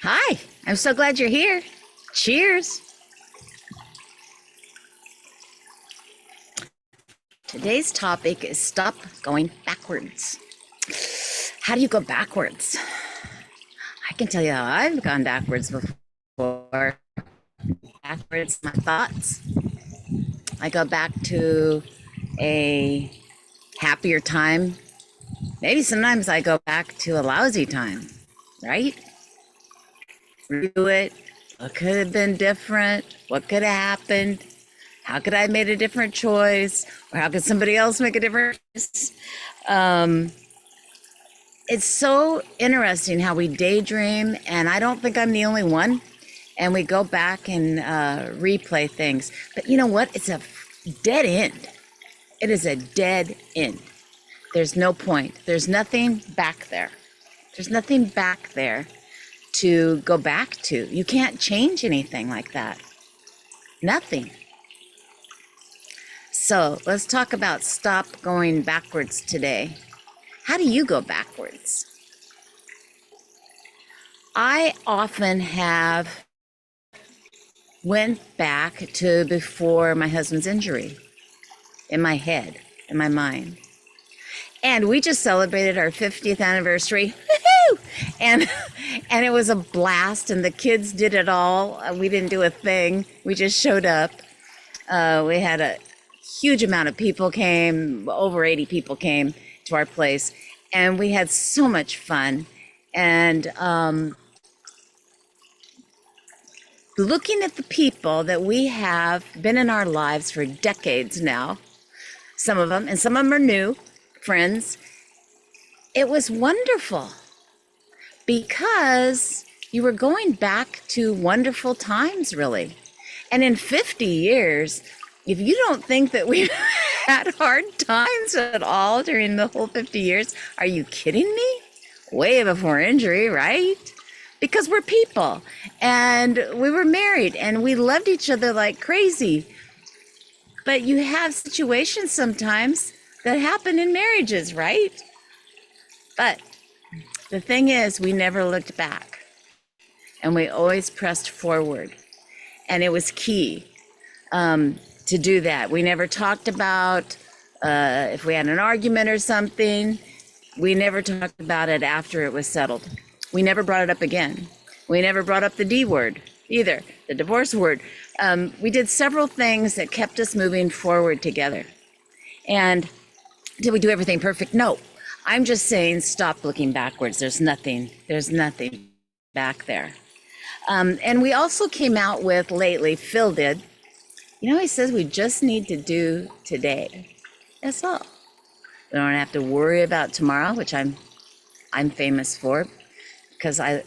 Hi, I'm so glad you're here. Cheers. Today's topic is stop going backwards. How do you go backwards? I can tell you how I've gone backwards before. Backwards, my thoughts. I go back to a happier time. Maybe sometimes I go back to a lousy time, right? Review it. What could have been different? What could have happened? How could I have made a different choice? Or how could somebody else make a different choice? Um, it's so interesting how we daydream, and I don't think I'm the only one. And we go back and replay things. But you know what? It's a dead end. It is a dead end. There's no point. There's nothing back there. There's nothing back there to go back to. You can't change anything like that. Nothing. So let's talk about stop going backwards today. How do you go backwards? I often have went back to before my husband's injury in my head, in my mind. And we just celebrated our 50th anniversary. Woohoo! And it was a blast, and the kids did it all. We didn't do a thing. We just showed up. We had a huge amount of people came, over 80 people came to our place, and we had so much fun. And looking at the people that we have been in our lives for decades now, some of them, and some of them are new friends, it was wonderful because you were going back to wonderful times, really. And in 50 years, if you don't think that we've had hard times at all during the whole 50 years, are you kidding me? Way before injury, right? Because we're people and we were married and we loved each other like crazy. But you have situations sometimes that happen in marriages, right? But the thing is, we never looked back and we always pressed forward. And it was key to do that. We never talked about if we had an argument or something, we never talked about it after it was settled. We never brought it up again. We never brought up the D word either, the divorce word. We did several things that kept us moving forward together. And did we do everything perfect? No. I'm just saying stop looking backwards. There's nothing back there. And we also came out with lately, Phil did, he says we just need to do today. That's all. We don't have to worry about tomorrow, which I'm famous for because I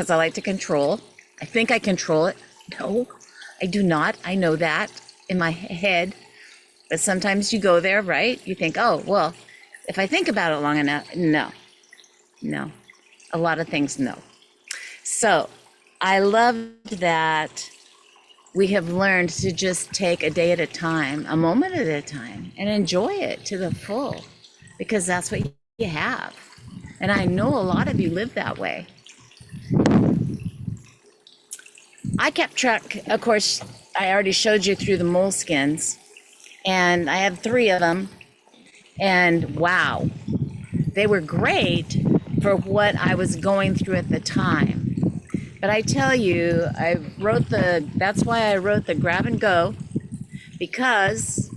like to control. I think I control it. No, I do not. I know that in my head. But sometimes you go there, right? You think, oh, well, if I think about it long enough, no. A lot of things, no. So I love that we have learned to just take a day at a time, a moment at a time, and enjoy it to the full, because that's what you have. And I know a lot of you live that way. I kept track, of course, I already showed you through the moleskins, and I have 3 of them, and wow, they were great for what I was going through at the time. But I tell you, that's why I wrote the grab and go, because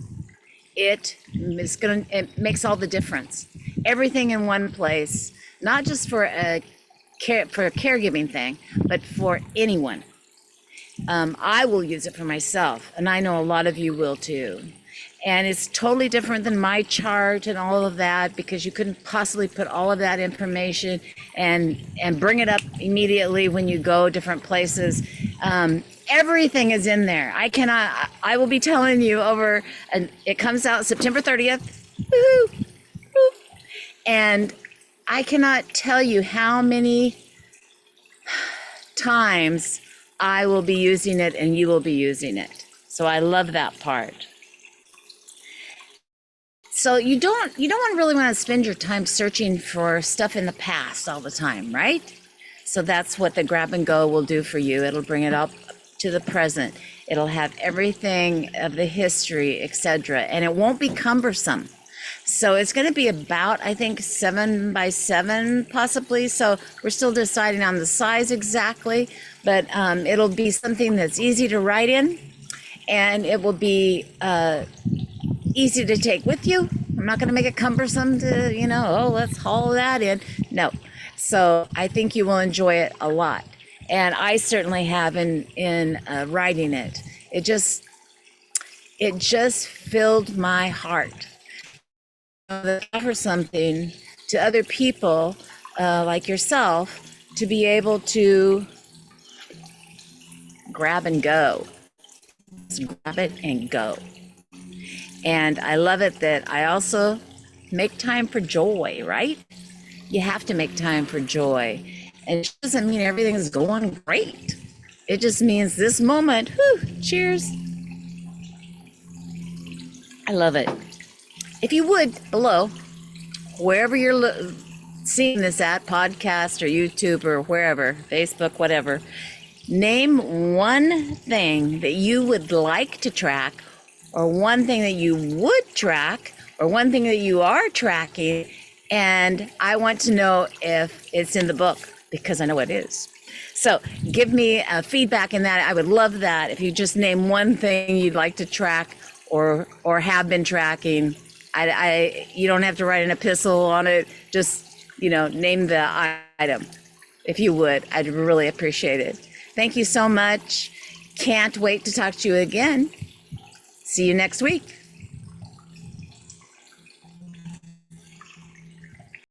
it makes all the difference. Everything in one place, not just for a caregiving thing, but for anyone. I will use it for myself, and I know a lot of you will too. And it's totally different than my chart and all of that, because you couldn't possibly put all of that information and bring it up immediately when you go different places. Everything is in there. I will be telling you and it comes out September 30th. Woo-hoo. Woo. And I cannot tell you how many times I will be using it and you will be using it. So I love that part. So you don't really want to spend your time searching for stuff in the past all the time, right? So that's what the grab and go will do for you. It'll bring it up to the present. It'll have everything of the history, etc. And it won't be cumbersome. So it's going to be about, I think, 7x7 possibly. So we're still deciding on the size exactly, but it'll be something that's easy to write in, and it will be easy to take with you. I'm not going to make it cumbersome to, oh, let's haul that in. No. So I think you will enjoy it a lot. And I certainly have in writing it. It just filled my heart. To offer something to other people like yourself to be able to grab and go. Just grab it and go. And I love it that I also make time for joy, right? You have to make time for joy. And it doesn't mean everything is going great. It just means this moment, cheers. I love it. If you would, below, wherever you're seeing this at, podcast or YouTube or wherever, Facebook, whatever, name one thing that you would like to track, or one thing that you would track, or one thing that you are tracking, and I want to know if it's in the book, because I know it is. So give me feedback in that. I would love that. If you just name one thing you'd like to track or have been tracking. You don't have to write an epistle on it. Just, name the item. If you would, I'd really appreciate it. Thank you so much. Can't wait to talk to you again. See you next week.